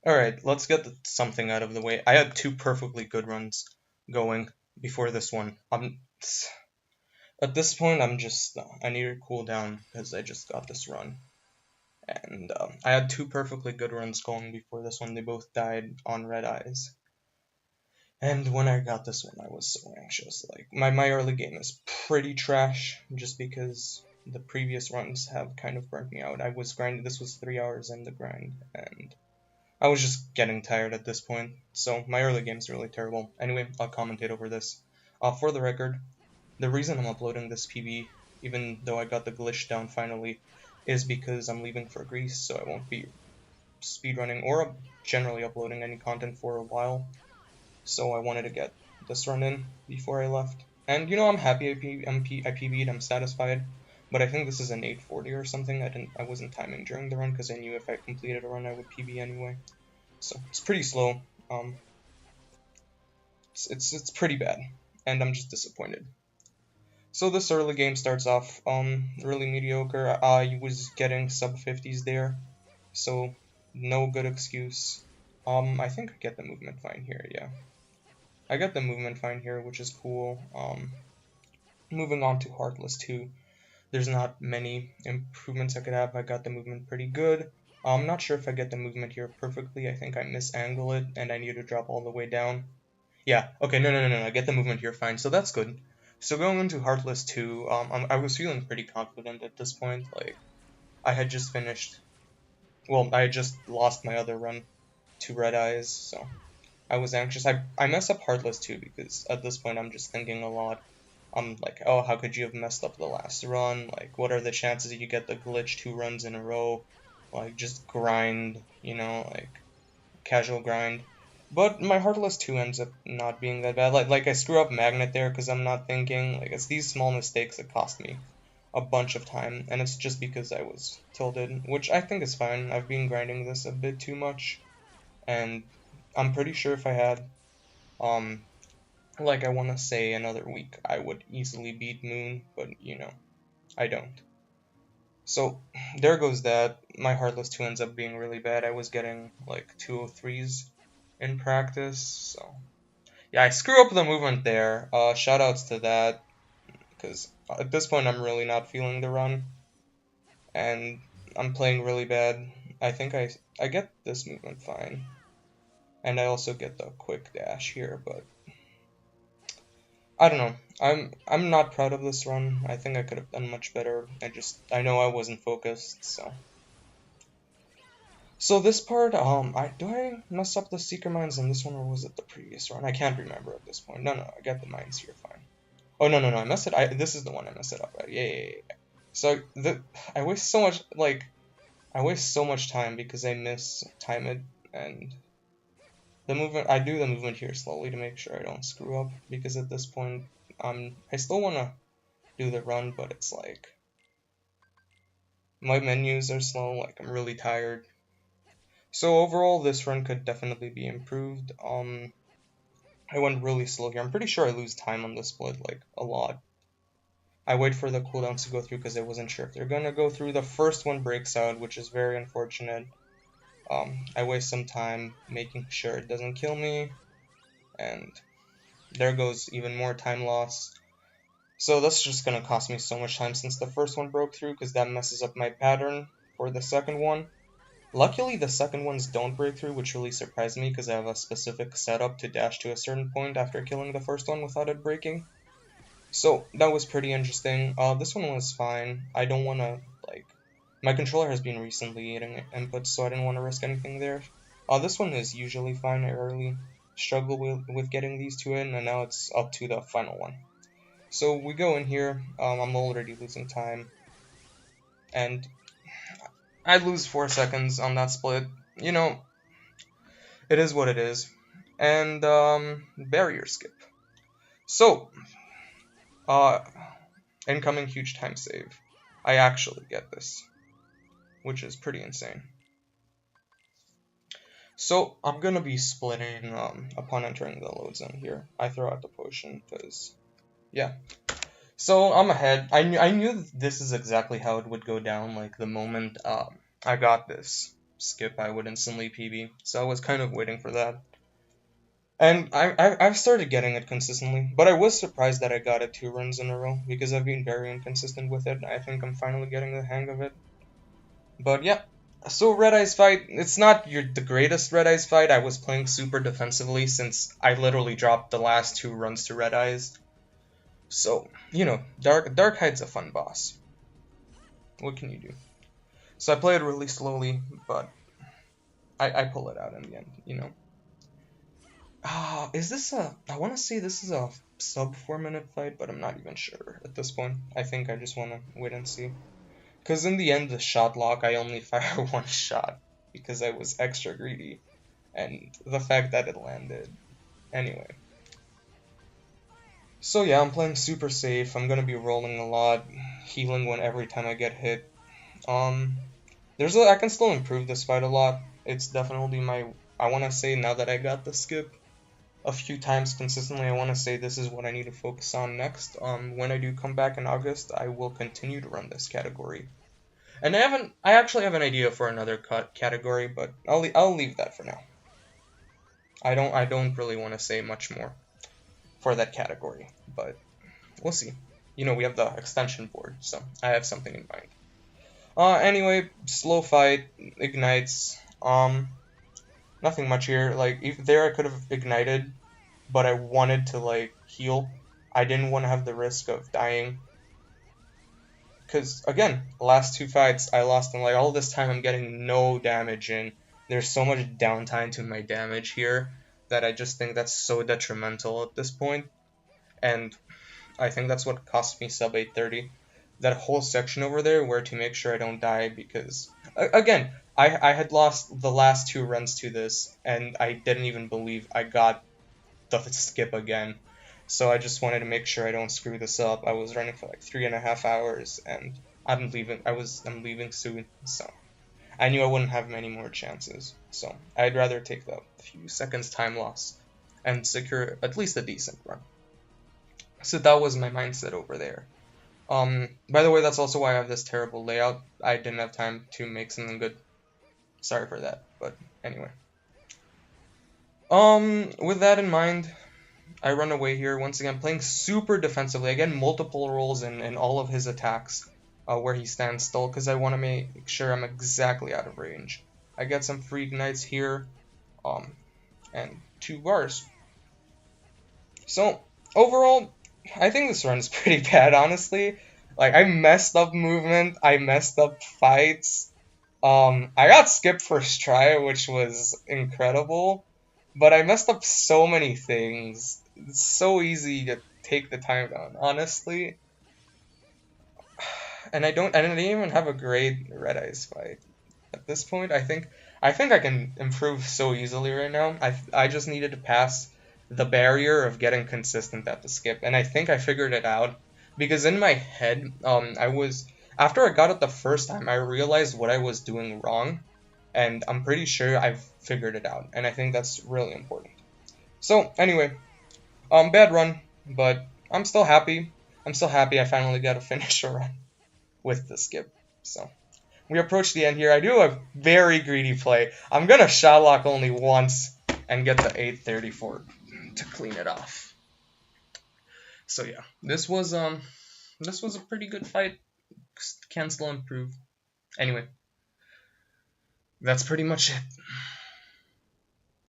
Alright, let's get something out of the way. I had two perfectly good runs going before this one. At this point, I need to cool down because I just got this run. And I had two perfectly good runs going before this one. They both died on red eyes. And when I got this one, I was so anxious. Like, my early game is pretty trash, just because the previous runs have kind of burnt me out. I was grinding, this was 3 hours in the grind, and I was just getting tired at this point, so my early game's really terrible. Anyway, I'll commentate over this. For the record, the reason I'm uploading this PB, even though I got the glitch down finally, is because I'm leaving for Greece, so I won't be speedrunning or generally uploading any content for a while. So I wanted to get this run in before I left. And you know, I'm happy I PB'd, I'm satisfied. But I think this is an 840 or something. I wasn't timing during the run because I knew if I completed a run I would PB anyway. So it's pretty slow. It's pretty bad, and I'm just disappointed. So this early game starts off really mediocre. I was getting sub 50s there, so no good excuse. I think I get the movement fine here, yeah. I get the movement fine here, which is cool. Moving on to Heartless 2. There's not many improvements I could have. I got the movement pretty good. I'm not sure if I get the movement here perfectly. I think I misangle it, and I need to drop all the way down. Yeah, okay, no, I get the movement here fine, so that's good. So going into Heartless 2, I was feeling pretty confident at this point. Like, I had just finished... Well, I had just lost my other run to Red Eyes, so I was anxious. I mess up Heartless 2 because at this point I'm just thinking a lot. I'm like, oh, how could you have messed up the last run? Like, what are the chances that you get the glitch 2 runs in a row? Like, just grind, you know, like, casual grind. But my Heartless 2 ends up not being that bad. Like I screw up Magnet there because I'm not thinking. Like, it's these small mistakes that cost me a bunch of time, and it's just because I was tilted, which I think is fine. I've been grinding this a bit too much, and I'm pretty sure if I had, like I want to say another week, I would easily beat Moon, but you know, I don't. So there goes that. My Heartless 2 ends up being really bad. I was getting like 203s in practice, so yeah, I screw up the movement there. Shoutouts to that, because at this point I'm really not feeling the run, and I'm playing really bad. I think I get this movement fine, and I also get the quick dash here, but I don't know. I'm not proud of this run. I think I could have done much better. I know I wasn't focused, so. So this part, do I mess up the Seeker Mines in this one, or was it the previous run? I can't remember at this point. No, I got the mines here fine. Oh, no, I messed it, this is the one I messed it up at. Yeah. So, I waste so much, like, I waste so much time because I miss time it, and the movement, I do the movement here slowly to make sure I don't screw up, because at this point, I still want to do the run, but it's like, my menus are slow, like, I'm really tired. So overall, this run could definitely be improved. I went really slow here. I'm pretty sure I lose time on this split, like, a lot. I wait for the cooldowns to go through because I wasn't sure if they're gonna go through. The first one breaks out, which is very unfortunate. I waste some time making sure it doesn't kill me, and there goes even more time loss. So that's just gonna cost me so much time since the first one broke through, because that messes up my pattern for the second one. Luckily, the second ones don't break through, which really surprised me because I have a specific setup to dash to a certain point after killing the first one without it breaking. So that was pretty interesting. This one was fine. I don't want to, like, my controller has been recently eating inputs, so I didn't want to risk anything there. This one is usually fine. I rarely struggle with getting these two in, and now it's up to the final one. So we go in here. I'm already losing time, and I lose 4 seconds on that split. You know, it is what it is. And, barrier skip. So, incoming huge time save. I actually get this, which is pretty insane. So, I'm gonna be splitting, upon entering the load zone here. I throw out the potion, because, yeah. So, I'm ahead. I knew this is exactly how it would go down, like, the moment, I got this. skip, I would instantly PB. So I was kind of waiting for that. And I've started getting it consistently, but I was surprised that I got it 2 runs in a row because I've been very inconsistent with it. I think I'm finally getting the hang of it. But yeah, so Red Eyes fight, it's not the greatest Red Eyes fight. I was playing super defensively since I literally dropped the last 2 runs to Red Eyes. So, you know, Darkhide's a fun boss. What can you do? So I play it really slowly, but I pull it out in the end, you know. Is this I want to say this is a sub 4 minute fight, but I'm not even sure at this point. I think I just want to wait and see. Because in the end, the shot lock, I only fire 1 shot because I was extra greedy. And the fact that it landed. Anyway. So yeah, I'm playing super safe. I'm gonna be rolling a lot, healing every time I get hit. I can still improve this fight a lot. It's definitely I want to say now that I got the skip a few times consistently, I want to say this is what I need to focus on next. When I do come back in August, I will continue to run this category. And I actually have an idea for another category, but I'll leave that for now. I don't really want to say much more for that category, but we'll see. You know, we have the extension board, so I have something in mind. Anyway, slow fight, ignites, nothing much here. Like, there I could have ignited, but I wanted to, like, heal. I didn't want to have the risk of dying. Because, again, the last 2 fights, I lost, and, like, all this time I'm getting no damage in. There's so much downtime to my damage here that I just think that's so detrimental at this point. And I think that's what cost me sub 830. That whole section over there where to make sure I don't die, because, again, I had lost the last 2 runs to this, and I didn't even believe I got the skip again. So I just wanted to make sure I don't screw this up. I was running for like 3.5 hours, and I'm leaving soon, so I knew I wouldn't have many more chances. So I'd rather take the few seconds time loss and secure at least a decent run. So that was my mindset over there. By the way, that's also why I have this terrible layout. I didn't have time to make something good. Sorry for that, but anyway. With that in mind, I run away here, once again playing super defensively. Again, multiple rolls in all of his attacks where he stands still, because I want to make sure I'm exactly out of range. I get some free ignites here, and 2 bars. So, overall, I think this run's pretty bad, honestly. Like, I messed up movement, I messed up fights. I got skipped first try, which was incredible. But I messed up so many things. It's so easy to take the time down, honestly. And I didn't even have a great Red Eyes fight. At this point, I think I can improve so easily right now. I just needed to pass the barrier of getting consistent at the skip, and I think I figured it out. Because in my head, after I got it the first time, I realized what I was doing wrong, and I'm pretty sure I've figured it out, and I think that's really important. So anyway, bad run, but I'm still happy. I finally got a finish a run with the skip. So we approach the end here. I do a very greedy play. I'm gonna shot lock only once and get the 834 to clean it off. So yeah, this was a pretty good fight. Can still improve. Anyway, that's pretty much it.